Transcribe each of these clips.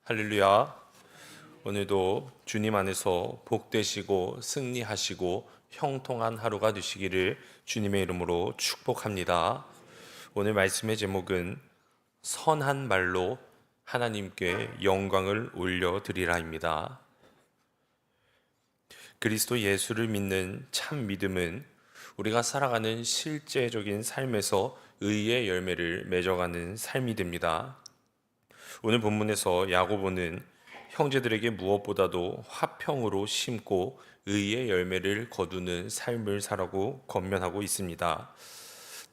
할렐루야. 오늘도 주님 안에서 복되시고 승리하시고 형통한 하루가 되시기를 주님의 이름으로 축복합니다. 오늘 말씀의 제목은 선한 말로 하나님께 영광을 올려드리라입니다. 그리스도 예수를 믿는 참 믿음은 우리가 살아가는 실제적인 삶에서 의의 열매를 맺어가는 삶이 됩니다. 오늘 본문에서 야고보는 형제들에게 무엇보다도 화평으로 심고 의의 열매를 거두는 삶을 살라고 권면하고 있습니다.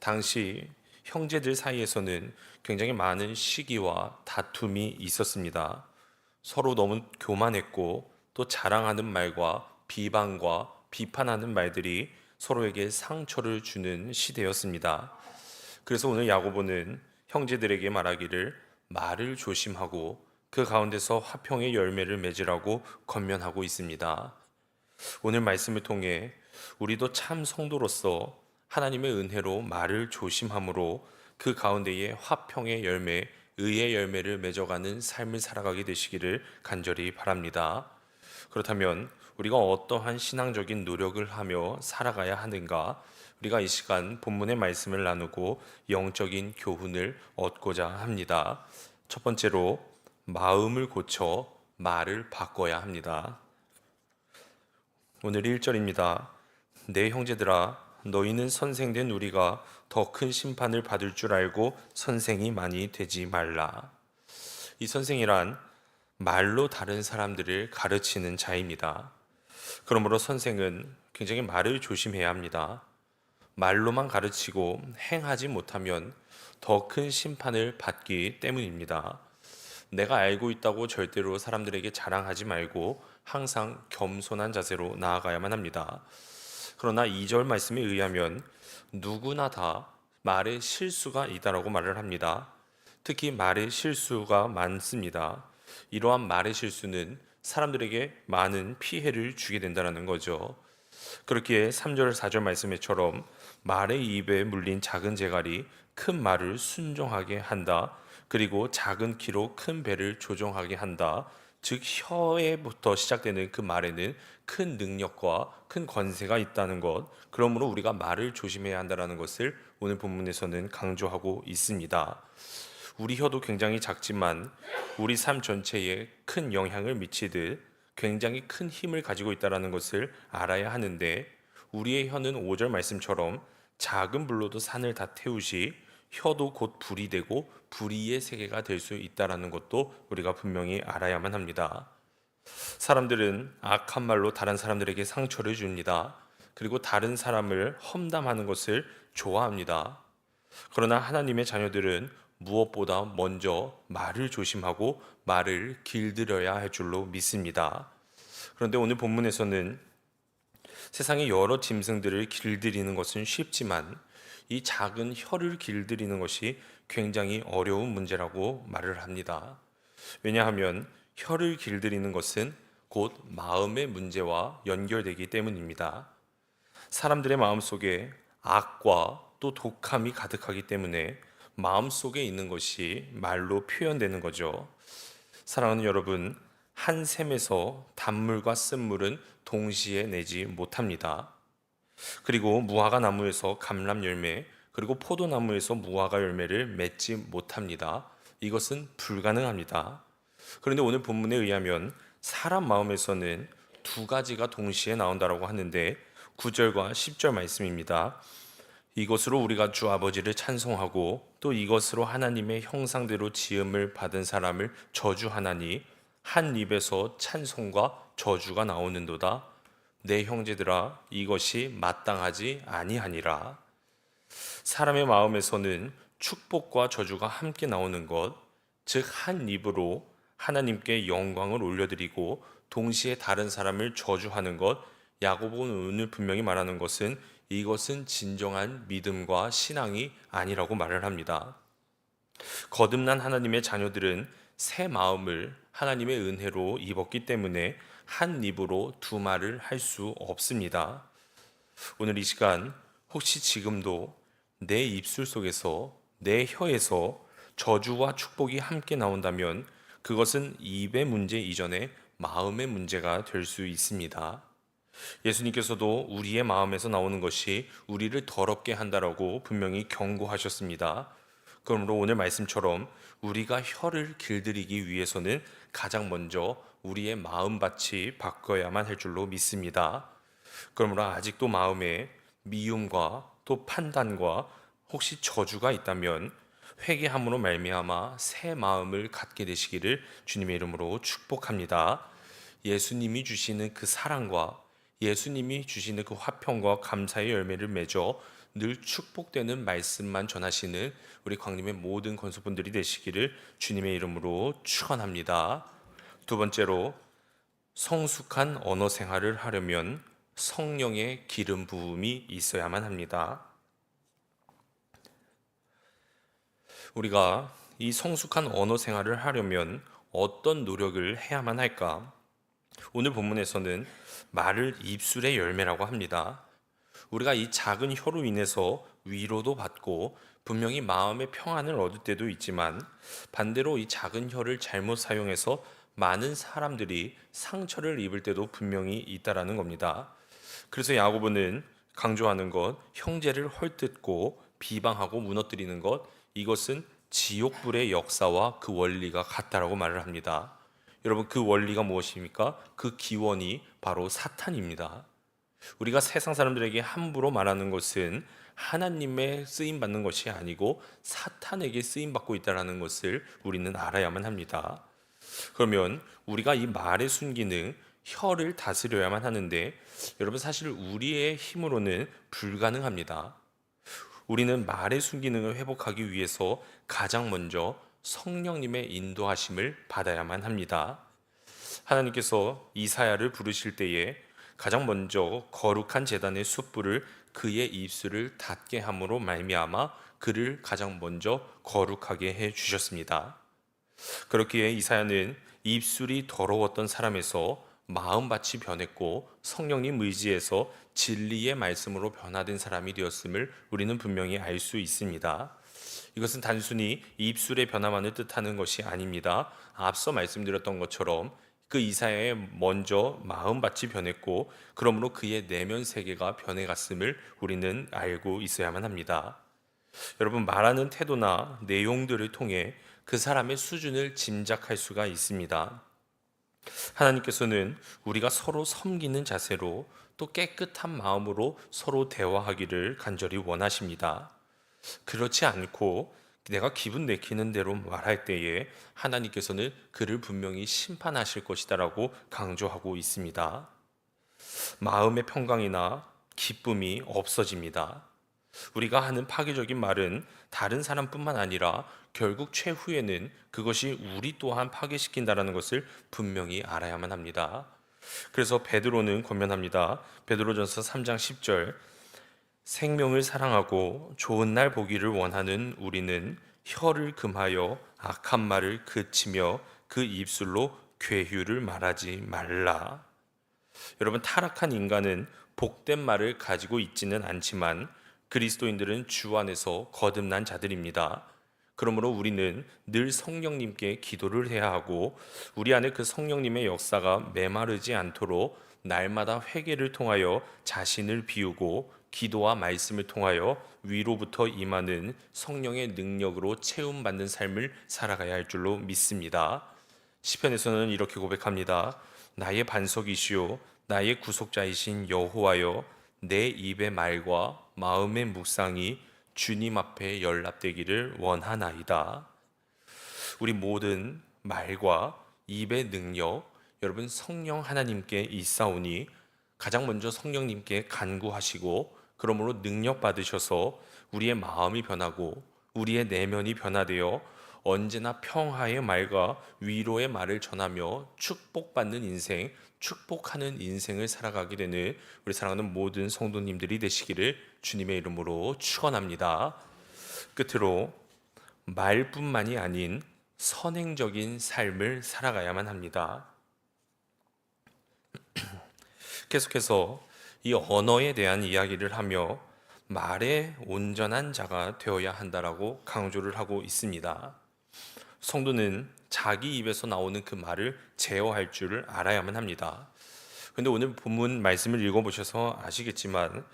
당시 형제들 사이에서는 굉장히 많은 시기와 다툼이 있었습니다. 서로 너무 교만했고 또 자랑하는 말과 비방과 비판하는 말들이 서로에게 상처를 주는 시대였습니다. 그래서 오늘 야고보는 형제들에게 말하기를 말을 조심하고 그 가운데서 화평의 열매를 맺으라고 권면하고 있습니다. 오늘 말씀을 통해 우리도 참 성도로서 하나님의 은혜로 말을 조심함으로 그 가운데에 화평의 열매, 의의 열매를 맺어가는 삶을 살아가게 되시기를 간절히 바랍니다. 그렇다면 우리가 어떠한 신앙적인 노력을 하며 살아가야 하는가? 우리가 이 시간 본문의 말씀을 나누고 영적인 교훈을 얻고자 합니다. 첫 번째로 마음을 고쳐 말을 바꿔야 합니다. 오늘 1절입니다. 내 형제들아 너희는 선생된 우리가 더 큰 심판을 받을 줄 알고 선생이 많이 되지 말라. 이 선생이란 말로 다른 사람들을 가르치는 자입니다. 그러므로 선생은 굉장히 말을 조심해야 합니다. 말로만 가르치고 행하지 못하면 더 큰 심판을 받기 때문입니다. 내가 알고 있다고 절대로 사람들에게 자랑하지 말고 항상 겸손한 자세로 나아가야만 합니다. 그러나 2절 말씀에 의하면 누구나 다 말에 실수가 있다라고 말을 합니다. 특히 말에 실수가 많습니다. 이러한 말의 실수는 사람들에게 많은 피해를 주게 된다는 거죠. 그렇기에 3절, 4절 말씀에처럼 말의 입에 물린 작은 재갈이 큰 말을 순종하게 한다. 그리고 작은 키로 큰 배를 조종하게 한다. 즉 혀에부터 시작되는 그 말에는 큰 능력과 큰 권세가 있다는 것, 그러므로 우리가 말을 조심해야 한다는 것을 오늘 본문에서는 강조하고 있습니다. 우리 혀도 굉장히 작지만 우리 삶 전체에 큰 영향을 미치듯 굉장히 큰 힘을 가지고 있다는 것을 알아야 하는데, 우리의 혀는 5절 말씀처럼 작은 불로도 산을 다 태우시 혀도 곧 불이 되고 불의의 세계가 될 수 있다는 것도 우리가 분명히 알아야만 합니다. 사람들은 악한 말로 다른 사람들에게 상처를 줍니다. 그리고 다른 사람을 험담하는 것을 좋아합니다. 그러나 하나님의 자녀들은 무엇보다 먼저 말을 조심하고 말을 길들여야 할 줄로 믿습니다. 그런데 오늘 본문에서는 세상의 여러 짐승들을 길들이는 것은 쉽지만 이 작은 혀를 길들이는 것이 굉장히 어려운 문제라고 말을 합니다. 왜냐하면 혀를 길들이는 것은 곧 마음의 문제와 연결되기 때문입니다. 사람들의 마음속에 악과 또 독함이 가득하기 때문에 마음속에 있는 것이 말로 표현되는 거죠. 사랑하는 여러분, 한 샘에서 단물과 쓴물은 동시에 내지 못합니다. 그리고 무화과 나무에서 감람 열매, 그리고 포도나무에서 무화과 열매를 맺지 못합니다. 이것은 불가능합니다. 그런데 오늘 본문에 의하면 사람 마음에서는 두 가지가 동시에 나온다고 하는데 9절과 10절 말씀입니다. 이것으로 우리가 주 아버지를 찬송하고 또 이것으로 하나님의 형상대로 지음을 받은 사람을 저주하나니 한 입에서 찬송과 저주가 나오는도다. 내 형제들아 이것이 마땅하지 아니하니라. 사람의 마음에서는 축복과 저주가 함께 나오는 것, 즉 한 입으로 하나님께 영광을 올려드리고 동시에 다른 사람을 저주하는 것, 야고보는 오늘 분명히 말하는 것은 이것은 진정한 믿음과 신앙이 아니라고 말을 합니다. 거듭난 하나님의 자녀들은 새 마음을 하나님의 은혜로 입었기 때문에 한 입으로 두 말을 할 수 없습니다. 오늘 이 시간 혹시 지금도 내 입술 속에서 내 혀에서 저주와 축복이 함께 나온다면 그것은 입의 문제 이전에 마음의 문제가 될 수 있습니다. 예수님께서도 우리의 마음에서 나오는 것이 우리를 더럽게 한다라고 분명히 경고하셨습니다. 그러므로 오늘 말씀처럼 우리가 혀를 길들이기 위해서는 가장 먼저 우리의 마음밭이 바뀌어야만 할 줄로 믿습니다. 그러므로 아직도 마음에 미움과 또 판단과 혹시 저주가 있다면 회개함으로 말미암아 새 마음을 갖게 되시기를 주님의 이름으로 축복합니다. 예수님이 주시는 그 사랑과 예수님이 주시는 그 화평과 감사의 열매를 맺어 늘 축복되는 말씀만 전하시는 우리 광림의 모든 권속분들이 되시기를 주님의 이름으로 축원합니다. 두 번째로, 성숙한 언어 생활을 하려면 성령의 기름 부음이 있어야만 합니다. 우리가 이 성숙한 언어 생활을 하려면 어떤 노력을 해야만 할까? 오늘 본문에서는 말을 입술의 열매라고 합니다. 우리가 이 작은 혀로 인해서 위로도 받고 분명히 마음의 평안을 얻을 때도 있지만, 반대로 이 작은 혀를 잘못 사용해서 많은 사람들이 상처를 입을 때도 분명히 있다라는 겁니다. 그래서 야고보는 강조하는 것, 형제를 헐뜯고 비방하고 무너뜨리는 것, 이것은 지옥불의 역사와 그 원리가 같다라고 말을 합니다. 여러분, 그 원리가 무엇입니까? 그 기원이 바로 사탄입니다. 우리가 세상 사람들에게 함부로 말하는 것은 하나님의 쓰임 받는 것이 아니고 사탄에게 쓰임 받고 있다는 것을 우리는 알아야만 합니다. 그러면 우리가 이 말의 순기능, 혀를 다스려야만 하는데, 여러분, 사실 우리의 힘으로는 불가능합니다. 우리는 말의 순기능을 회복하기 위해서 가장 먼저 성령님의 인도하심을 받아야만 합니다. 하나님께서 이사야를 부르실 때에 가장 먼저 거룩한 제단의 숯불을 그의 입술을 닫게 함으로 말미암아 그를 가장 먼저 거룩하게 해 주셨습니다. 그렇기에 이사야는 입술이 더러웠던 사람에서 마음밭이 변했고 성령님 의지에서 진리의 말씀으로 변화된 사람이 되었음을 우리는 분명히 알 수 있습니다. 이것은 단순히 입술의 변화만을 뜻하는 것이 아닙니다. 앞서 말씀드렸던 것처럼 그 이사야의 먼저 마음밭이 변했고, 그러므로 그의 내면 세계가 변해갔음을 우리는 알고 있어야만 합니다. 여러분, 말하는 태도나 내용들을 통해 그 사람의 수준을 짐작할 수가 있습니다. 하나님께서는 우리가 서로 섬기는 자세로 또 깨끗한 마음으로 서로 대화하기를 간절히 원하십니다. 그렇지 않고 내가 기분 내키는 대로 말할 때에 하나님께서는 그를 분명히 심판하실 것이다라고 강조하고 있습니다. 마음의 평강이나 기쁨이 없어집니다. 우리가 하는 파괴적인 말은 다른 사람뿐만 아니라 결국 최후에는 그것이 우리 또한 파괴시킨다라는 것을 분명히 알아야만 합니다. 그래서 베드로는 권면합니다. 베드로전서 3장 10절, 생명을 사랑하고 좋은 날 보기를 원하는 우리는 혀를 금하여 악한 말을 그치며 그 입술로 괴휴를 말하지 말라. 여러분, 타락한 인간은 복된 말을 가지고 있지는 않지만 그리스도인들은 주 안에서 거듭난 자들입니다. 그러므로 우리는 늘 성령님께 기도를 해야 하고, 우리 안에 그 성령님의 역사가 메마르지 않도록 날마다 회개를 통하여 자신을 비우고 기도와 말씀을 통하여 위로부터 임하는 성령의 능력으로 채움받는 삶을 살아가야 할 줄로 믿습니다. 시편에서는 이렇게 고백합니다. 나의 반석이시요 나의 구속자이신 여호와여, 내 입의 말과 마음의 묵상이 주님 앞에 연락되기를 원하나이다. 우리 모든 말과 입의 능력, 여러분, 성령 하나님께 있사오니 가장 먼저 성령님께 간구하시고, 그러므로 능력 받으셔서 우리의 마음이 변하고 우리의 내면이 변화되어 언제나 평화의 말과 위로의 말을 전하며 축복받는 인생, 축복하는 인생을 살아가게 되는 우리 사랑하는 모든 성도님들이 되시기를 주님의 이름으로 축원합니다. 끝으로, 말뿐만이 아닌 선행적인 삶을 살아가야만 합니다. 계속해서 이 언어에 대한 이야기를 하며 말에 온전한 자가 되어야 한다라고 강조를 하고 있습니다. 성도는 자기 입에서 나오는 그 말을 제어할 줄을 알아야만 합니다. 근데 오늘 본문 말씀을 읽어보셔서 아시겠지만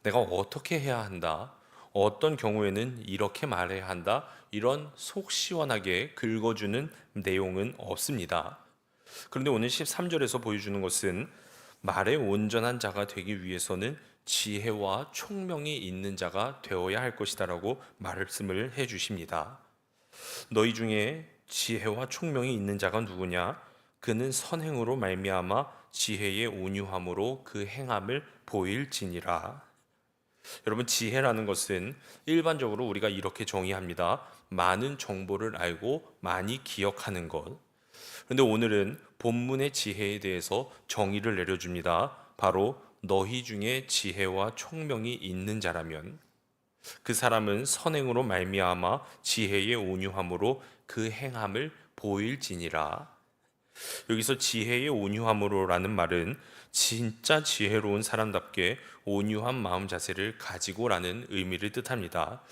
내가 어떻게 해야 한다, 어떤 경우에는 이렇게 말해야 한다, 이런 속 시원하게 긁어주는 내용은 없습니다. 그런데 오늘 13절에서 보여주는 것은 말에 온전한 자가 되기 위해서는 지혜와 총명이 있는 자가 되어야 할 것이다라고 말씀을 해 주십니다. 너희 중에 지혜와 총명이 있는 자가 누구냐? 그는 선행으로 말미암아 지혜의 온유함으로 그 행함을 보일지니라. 여러분, 지혜라는 것은 일반적으로 우리가 이렇게 정의합니다. 많은 정보를 알고 많이 기억하는 것. 그런데 오늘은 본문의 지혜에 대해서 정의를 내려줍니다. 바로 너희 중에 지혜와 총명이 있는 자라면 그 사람은 선행으로 말미암아 지혜의 온유함으로 그 행함을 보일지니라. 여기서 지혜의 온유함으로라는 말은 진짜 지혜로운 사람답게 온유한 마음 자세를 가지고라는 의미를 뜻합니다.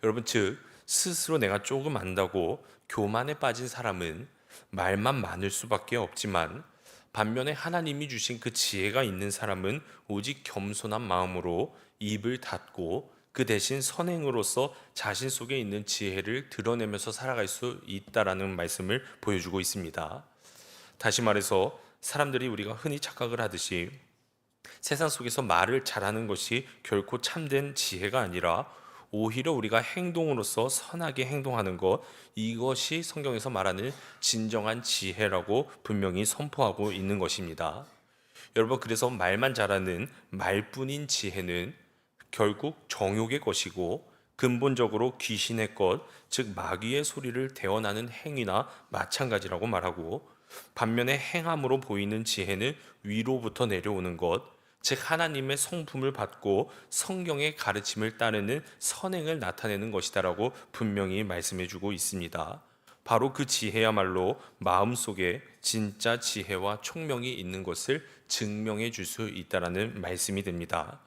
여러분, 즉 스스로 내가 조금 안다고 교만에 빠진 사람은 말만 많을 수밖에 없지만, 반면에 하나님이 주신 그 지혜가 있는 사람은 오직 겸손한 마음으로 입을 닫고 그 대신 선행으로서 자신 속에 있는 지혜를 드러내면서 살아갈 수 있다라는 말씀을 보여주고 있습니다. 다시 말해서 사람들이 우리가 흔히 착각을 하듯이 세상 속에서 말을 잘하는 것이 결코 참된 지혜가 아니라 오히려 우리가 행동으로서 선하게 행동하는 것, 이것이 성경에서 말하는 진정한 지혜라고 분명히 선포하고 있는 것입니다. 여러분, 그래서 말만 잘하는 말뿐인 지혜는 결국 정욕의 것이고 근본적으로 귀신의 것, 즉 마귀의 소리를 대언하는 행위나 마찬가지라고 말하고, 반면에 행함으로 보이는 지혜는 위로부터 내려오는 것, 즉 하나님의 성품을 받고 성경의 가르침을 따르는 선행을 나타내는 것이다라고 분명히 말씀해 주고 있습니다. 바로 그 지혜야말로 마음속에 진짜 지혜와 총명이 있는 것을 증명해 줄 수 있다라는 말씀이 됩니다.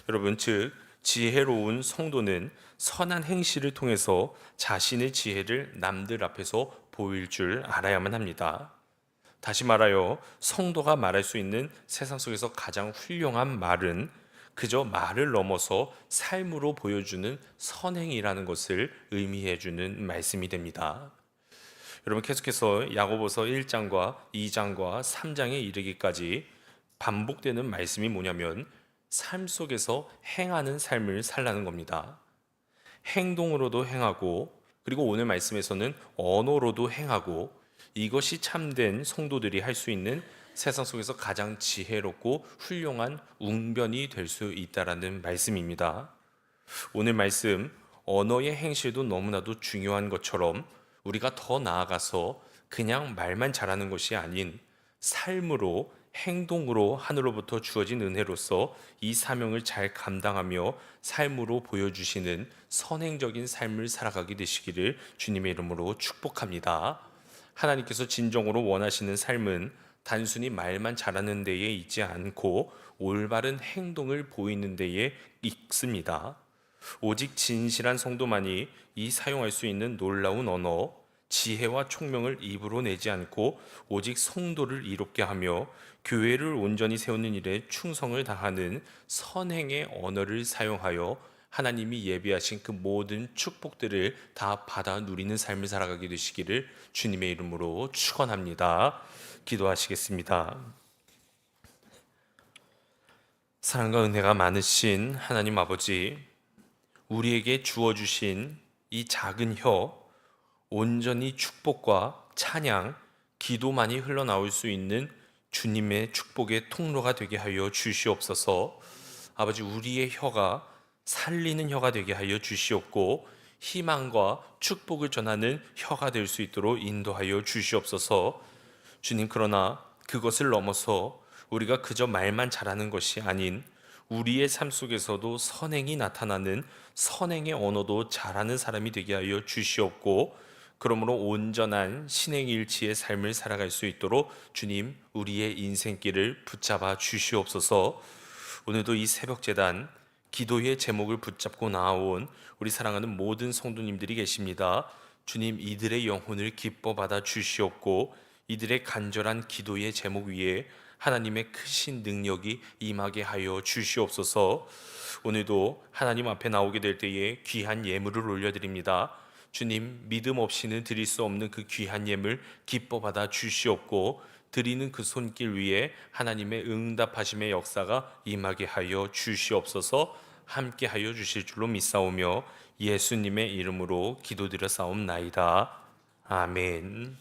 여러분, 즉 지혜로운 성도는 선한 행실을 통해서 자신의 지혜를 남들 앞에서 보일 줄 알아야만 합니다. 다시 말하여 성도가 말할 수 있는 세상 속에서 가장 훌륭한 말은 그저 말을 넘어서 삶으로 보여주는 선행이라는 것을 의미해 주는 말씀이 됩니다. 여러분, 계속해서 야고보서 1장과 2장과 3장에 이르기까지 반복되는 말씀이 뭐냐면 삶 속에서 행하는 삶을 살라는 겁니다. 행동으로도 행하고, 그리고 오늘 말씀에서는 언어로도 행하고, 이것이 참된 성도들이 할 수 있는 세상 속에서 가장 지혜롭고 훌륭한 웅변이 될 수 있다라는 말씀입니다. 오늘 말씀, 언어의 행실도 너무나도 중요한 것처럼 우리가 더 나아가서 그냥 말만 잘하는 것이 아닌 삶으로, 행동으로 하늘로부터 주어진 은혜로서 이 사명을 잘 감당하며 삶으로 보여주시는 선행적인 삶을 살아가게 되시기를 주님의 이름으로 축복합니다. 하나님께서 진정으로 원하시는 삶은 단순히 말만 잘하는 데에 있지 않고 올바른 행동을 보이는 데에 있습니다. 오직 진실한 성도만이 이 사용할 수 있는 놀라운 언어, 지혜와 총명을 입으로 내지 않고 오직 성도를 이롭게 하며 교회를 온전히 세우는 일에 충성을 다하는 선행의 언어를 사용하여 하나님이 예비하신 그 모든 축복들을 다 받아 누리는 삶을 살아가게 되시기를 주님의 이름으로 축원합니다. 기도하시겠습니다. 사랑과 은혜가 많으신 하나님 아버지, 우리에게 주어주신 이 작은 혀, 온전히 축복과 찬양, 기도만이 흘러나올 수 있는 주님의 축복의 통로가 되게 하여 주시옵소서. 아버지, 우리의 혀가 살리는 혀가 되게 하여 주시옵고 희망과 축복을 전하는 혀가 될 수 있도록 인도하여 주시옵소서. 주님, 그러나 그것을 넘어서 우리가 그저 말만 잘하는 것이 아닌 우리의 삶 속에서도 선행이 나타나는 선행의 언어도 잘하는 사람이 되게 하여 주시옵고, 그러므로 온전한 신행일치의 삶을 살아갈 수 있도록 주님, 우리의 인생길을 붙잡아 주시옵소서. 오늘도 이 새벽제단 기도의 제목을 붙잡고 나아온 우리 사랑하는 모든 성도님들이 계십니다. 주님, 이들의 영혼을 기뻐 받아 주시옵고 이들의 간절한 기도의 제목 위에 하나님의 크신 능력이 임하게 하여 주시옵소서. 오늘도 하나님 앞에 나오게 될 때에 귀한 예물을 올려드립니다. 주님, 믿음 없이는 드릴 수 없는 그 귀한 예물 기뻐 받아 주시옵고 드리는 그 손길 위에 하나님의 응답하심의 역사가 임하게 하여 주시옵소서. 함께 하여 주실 줄로 믿사오며 예수님의 이름으로 기도드려 싸움나이다. 아멘.